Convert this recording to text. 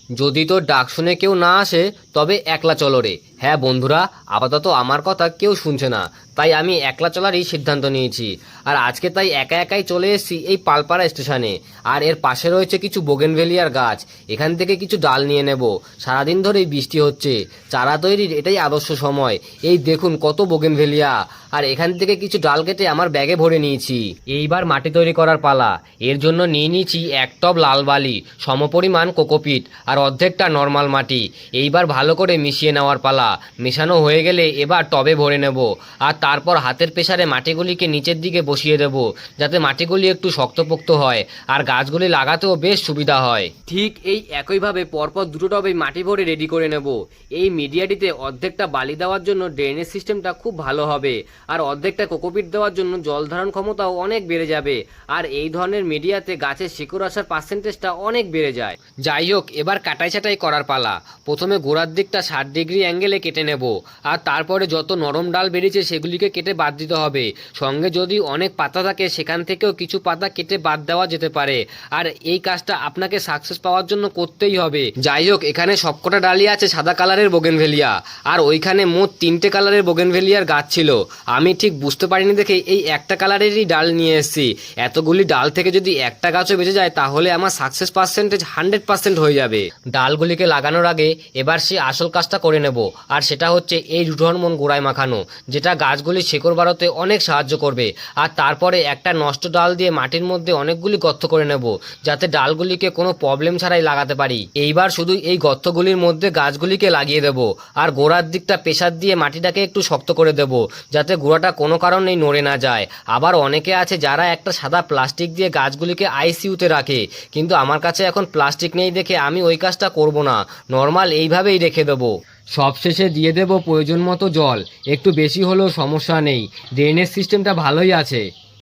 যদি তোর ডাক শুনে কেউ না আসে তবে একলা চলো রে। হ্যাঁ বন্ধুরা, আপাতত আমার কথা কেউ শুনছে না, তাই আমি একলা চলারই সিদ্ধান্ত নিয়েছি। আর আজকে তাই একা একাই চলে এসেছি এই পালপাড়া স্টেশনে। আর এর পাশে রয়েছে কিছু বোগেনভেলিয়ার গাছ, এখান থেকে কিছু ডাল নিয়ে নেব। সারাদিন ধরেই বৃষ্টি হচ্ছে, চারা তৈরির এটাই আদর্শ সময়। এই দেখুন কত বোগেনভেলিয়া। আর এখান থেকে কিছু ডাল কেটে আমার ব্যাগে ভরে নিয়েছি। এইবার মাটি তৈরি করার পালা। এর জন্য নিয়ে নিয়েছি 1 টব লাল বালি, সমপরিমাণ কোকোপিট আর অর্ধেকটা নর্মাল মাটি। এইবার ভালো করে মিশিয়ে নেওয়ার পালা। মেশানো হয়ে গেলে এবার টবে ভরে নেব। আর তারপর হাতের প্রেসারে মাটিগুলিকে নিচের দিকে বসিয়ে দেব, যাতে মাটিগুলি একটু শক্তপোক্ত হয় আর গাছগুলি লাগাতেও বেশ সুবিধা হয়। ঠিক এই একইভাবে পরপর দুটো টবে মাটি ভরে রেডি করে নেব। এই মিডিয়াটিতে অর্ধেকটা বালি দেওয়ার জন্য ড্রেনেজ সিস্টেমটা খুব ভালো হবে, আর অর্ধেকটা কোকোপিট দেওয়ার জন্য জল ধারণ ক্ষমতাও অনেক বেড়ে যাবে। আর এই ধরনের মিডিয়াতে গাছের শিকড় আসার পার্সেন্টেজটা অনেক বেড়ে যায়। যাই হোক, এবার কাটাই ছাটাই করার পালা। প্রথমে গোড়ার দিকটা 60 ডিগ্রি অ্যাঙ্গেলে কেটে নেব, আর তারপরে যত নরম ডাল বেরিয়েছে সেগুলিকে কেটে বাদ দিতে হবে। সঙ্গে যদি অনেক পাতা থাকে সেখান থেকেও কিছু পাতা কেটে বাদ দেওয়া যেতে পারে। আর এই কাজটা আপনাকে সাকসেস পাওয়ার জন্য করতেই হবে। যাই হোক, এখানে সবকটা ডালই আছে সাদা কালারের বোগেনভেলিয়া, আর ওইখানে মোট 3টে কালারের বোগেনভেলিয়ার গাছ ছিল। আমি ঠিক বুঝতে পারিনি দেখে এই একটা কালারেরই ডাল নিয়ে এসেছি। এতগুলি ডাল থেকে যদি একটা গাছও বেঁচে যায় তাহলে আমার সাকসেস পার্সেন্টেজ 100% হয়ে যাবে। ডালগুলিকে লাগানোর আগে এবার সে আসল কাজটা করে নেব, আর সেটা হচ্ছে এই রুট হরমোন গোড়ায় মাখানো, যেটা গাছগুলি শেকড় বাড়াতে অনেক সাহায্য করবে। আর তারপরে একটা নষ্ট ডাল দিয়ে মাটির মধ্যে অনেকগুলি গর্ত করে নেব, যাতে ডালগুলিকে কোনো প্রবলেম ছাড়াই লাগাতে পারি। এইবার শুধু এই গর্তগুলির মধ্যে গাছগুলিকে লাগিয়ে দেব, আর গোড়ার দিকটা প্রেসার দিয়ে মাটিটাকে একটু শক্ত করে দেব, যাতে গোড়াটা কোনো কারণেই নড়ে না যায়। আবার অনেকে আছে যারা একটা সাদা প্লাস্টিক দিয়ে গাছগুলিকে আইসিইউতে রাখে, কিন্তু আমার কাছে এখন প্লাস্টিক নেই দেখে আমি ওই কাজটা করব না, নর্মাল এইভাবেই রেখে দেবো। সবশেষে দিয়ে দেব প্রয়োজন মতো জল, একটু বেশি হলেও সমস্যা নেই, ড্রেনেজ সিস্টেমটা ভালোই আছে।